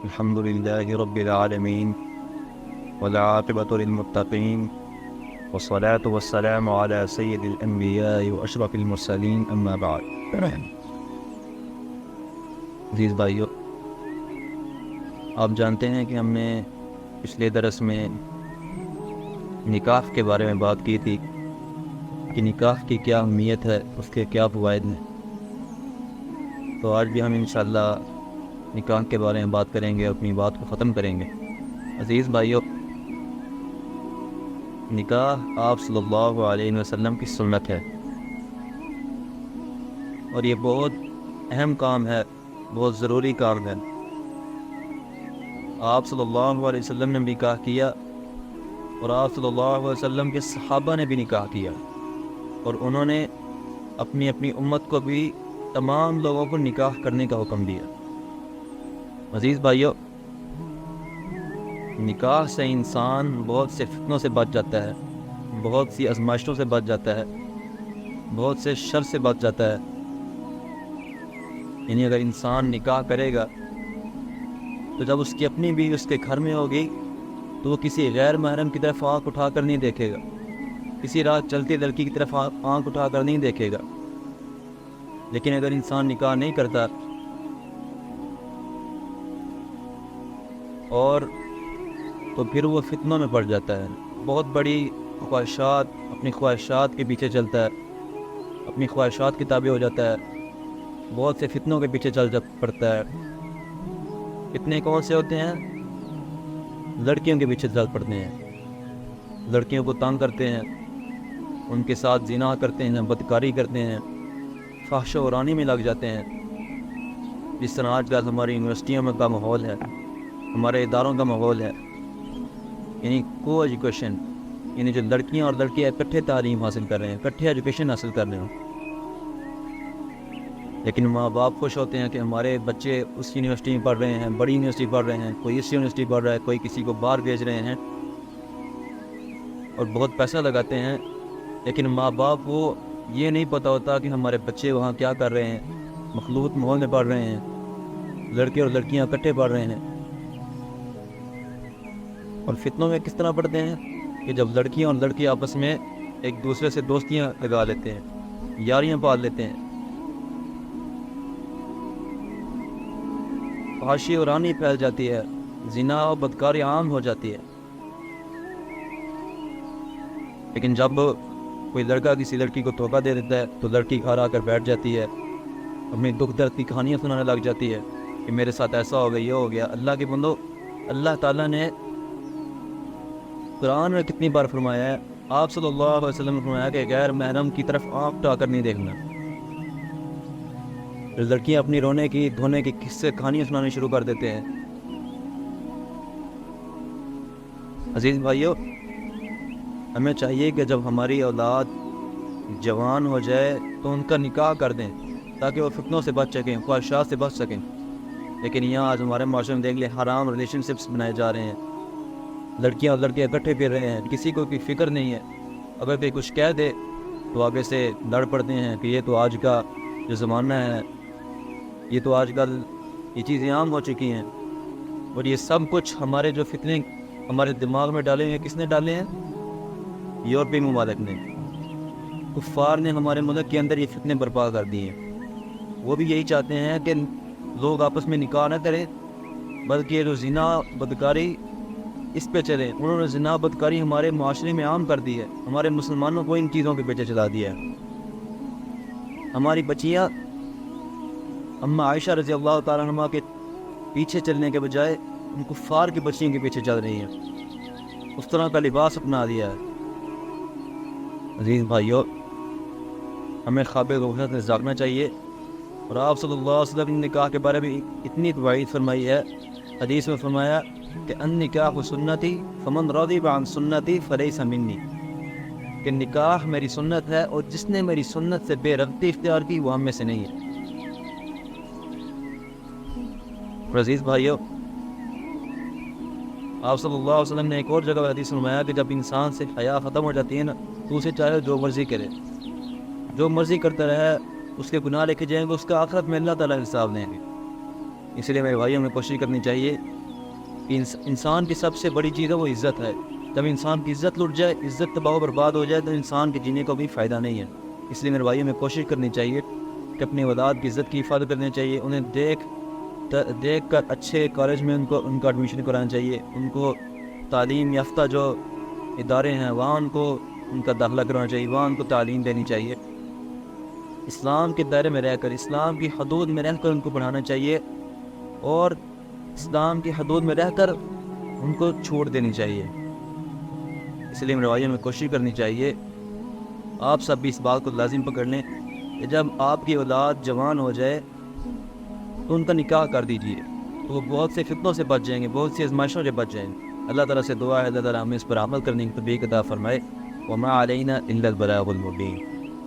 الحمد لله رب العالمين والعاقبة للمتقين والصلاة والسلام على سيد الأنبياء وأشرف المرسلين أما بعد۔ عزیز بھائیو، آپ جانتے ہیں کہ ہم نے پچھلے درس میں نکاح کے بارے میں بات کی تھی کہ نکاح کی کیا اہمیت ہے، اس کے کیا فوائد ہیں۔ تو آج بھی ہم انشاءاللہ نکاح کے بارے میں بات کریں گے، اپنی بات کو ختم کریں گے۔ عزیز بھائیو، نکاح آپ صلی اللہ علیہ وسلم کی سنت ہے، اور یہ بہت اہم کام ہے، بہت ضروری کام ہے۔ آپ صلی اللہ علیہ وسلم نے بھی نکاح کیا، اور آپ صلی اللہ علیہ وسلم کے صحابہ نے بھی نکاح کیا، اور انہوں نے اپنی اپنی امت کو بھی تمام لوگوں کو نکاح کرنے کا حکم دیا۔ عزیز بھائیو، نکاح سے انسان بہت سے فتنوں سے بچ جاتا ہے، بہت سی آزمائشوں سے بچ جاتا ہے، بہت سے شر سے بچ جاتا ہے۔ یعنی اگر انسان نکاح کرے گا تو جب اس کی اپنی بیوی اس کے گھر میں ہوگی تو وہ کسی غیر محرم کی طرف آنکھ اٹھا کر نہیں دیکھے گا، کسی راہ چلتی لڑکی کی طرف آنکھ اٹھا کر نہیں دیکھے گا۔ لیکن اگر انسان نکاح نہیں کرتا اور تو پھر وہ فتنوں میں پڑ جاتا ہے، بہت بڑی خواہشات، اپنی خواہشات کے پیچھے چلتا ہے، اپنی خواہشات کی تابع ہو جاتا ہے، بہت سے فتنوں کے پیچھے پڑتا ہے۔ فتنے کون سے ہوتے ہیں؟ لڑکیوں کے پیچھے چل پڑتے ہیں، لڑکیوں کو تنگ کرتے ہیں، ان کے ساتھ زنا کرتے ہیں، بدکاری کرتے ہیں، فحش و رانی میں لگ جاتے ہیں۔ جس طرح آج کل ہماری یونیورسٹیوں میں کا ماحول ہے، ہمارے اداروں کا ماحول ہے، یعنی کو ایجوکیشن، یعنی جو لڑکیاں اور لڑکے اکٹھے تعلیم حاصل کر رہے ہیں، اکٹھے ایجوکیشن حاصل کر رہے ہیں، لیکن ماں باپ خوش ہوتے ہیں کہ ہمارے بچے اس یونیورسٹی میں پڑھ رہے ہیں، بڑی یونیورسٹی پڑھ رہے ہیں، کوئی اس یونیورسٹی پڑھ رہا ہے، کوئی کسی کو باہر بھیج رہے ہیں اور بہت پیسہ لگاتے ہیں۔ لیکن ماں باپ کو یہ نہیں پتہ ہوتا کہ ہمارے بچے وہاں کیا کر رہے ہیں، مخلوط ماحول میں پڑھ رہے ہیں، لڑکے اور لڑکیاں اکٹھے پڑھ رہے ہیں۔ اور فتنوں میں کس طرح پڑھتے ہیں کہ جب لڑکیاں اور لڑکے آپس میں ایک دوسرے سے دوستیاں لگا لیتے ہیں، یاریاں پال لیتے ہیں، فحاشی اور رانی پھیل جاتی ہے، زنا و بدکاری عام ہو جاتی ہے۔ لیکن جب کوئی لڑکا کسی لڑکی کو دھوکہ دے دیتا ہے تو لڑکی گھر آ کر بیٹھ جاتی ہے، اپنی دکھ درد کی کہانیاں سنانے لگ جاتی ہے کہ میرے ساتھ ایسا ہو گیا، یہ ہو گیا۔ اللہ کے بندو، اللہ تعالیٰ نے قرآن میں کتنی بار فرمایا ہے، آپ صلی اللہ علیہ وسلم نے فرمایا کہ غیر محرم کی طرف آنکھ اٹھا کر نہیں دیکھنا۔ لڑکیاں اپنی رونے کی دھونے کی قصے کہانیاں سنانے شروع کر دیتے ہیں۔ عزیز بھائیو، ہمیں چاہیے کہ جب ہماری اولاد جوان ہو جائے تو ان کا نکاح کر دیں تاکہ وہ فتنوں سے بچ سکیں، خواہشات سے بچ سکیں۔ لیکن یہاں آج ہمارے معاشرے میں دیکھ لیں، حرام ریلیشن شپس بنائے جا رہے ہیں، لڑکیاں اور لڑکے اکٹھے پھر رہے ہیں، کسی کو کوئی فکر نہیں ہے۔ اگر کوئی کچھ کہہ دے تو آگے سے لڑ پڑتے ہیں کہ یہ تو آج کا جو زمانہ ہے، یہ تو آج کل یہ چیزیں عام ہو چکی ہیں۔ اور یہ سب کچھ ہمارے جو فتنے ہمارے دماغ میں ڈالے ہیں، کس نے ڈالے ہیں؟ یورپی ممالک نے، کفار نے ہمارے ملک کے اندر یہ فتنے برپا کر دیے ہیں۔ وہ بھی یہی چاہتے ہیں کہ لوگ آپس میں نکاح نہ کریں، بلکہ یہ جو زنا بدکاری اس پہ چلے۔ انہوں نے زنا بدکاری ہمارے معاشرے میں عام کر دی ہے، ہمارے مسلمانوں کو ان چیزوں کے پیچھے چلا دیا ہے۔ ہماری بچیاں اما عائشہ رضی اللہ تعالیٰ عنہ کے پیچھے چلنے کے بجائے ان کفار کی بچیوں کے پیچھے چل رہی ہیں، اس طرح کا لباس اپنا دیا ہے۔ عزیز بھائیو، ہمیں خواب غفلت سے جاگنا چاہیے، اور آپ صلی اللہ علیہ وسلم نے نکاح کے بارے میں اتنی توعید فرمائی ہے۔ حدیث میں فرمایا کہ النکاح سنتی فمن رغب عن سنتی فلیس منی، کہ نکاح میری سنت ہے اور جس نے میری سنت سے بے رغبتی اختیار کی وہ ہم میں سے نہیں ہے۔ اور عزیز بھائیو، آپ صلی اللہ علیہ وسلم نے ایک اور جگہ حدیث فرمایا کہ جب انسان سے حیا ختم ہو جاتی ہے نا تو اسے چاہے جو مرضی کرے، جو مرضی کرتا رہے، اس کے گناہ لکھے جائیں گے، اس کا آخرت میں اللہ تعالیٰ حساب لیں گے۔ اس لیے میرے بھائیوں میں کوشش کرنی چاہیے کہ انسان کی سب سے بڑی چیز ہے وہ عزت ہے. جب انسان کی عزت لٹ جائے، عزت تباہ و برباد ہو جائے، تو انسان کے جینے کو بھی فائدہ نہیں ہے. اس لیے میرے بھائیوں میں کوشش کرنی چاہیے کہ اپنی اولاد کی عزت کی حفاظت کرنی چاہیے. انہیں دیکھ کر اچھے کالج میں ان کا ایڈمیشن کرانا چاہیے. ان کو تعلیم یافتہ جو ادارے ہیں وہاں ان کا داخلہ کروانا چاہیے، وہاں ان کو تعلیم دینی چاہیے. اسلام کے دائرے میں رہ کر، اسلام کی حدود میں رہ کر ان کو پڑھانا چاہیے، اور اسلام کی حدود میں رہ کر ان کو چھوڑ دینی چاہیے. اس لیے میرے بھائیوں میں کوشش کرنی چاہیے، آپ سب بھی اس بات کو لازم پکڑ لیں کہ جب آپ کی اولاد جوان ہو جائے تو ان کا نکاح کر دیجیے، تو وہ بہت سے فتنوں سے بچ جائیں گے، بہت سی آزمائشوں سے بچ جائیں گے. اللہ تعالیٰ سے دعا ہے اللہ تعالیٰ ہمیں اس پر عمل کرنے کی توفیق عطا فرمائے. وما علینا الا البلاغ المبین.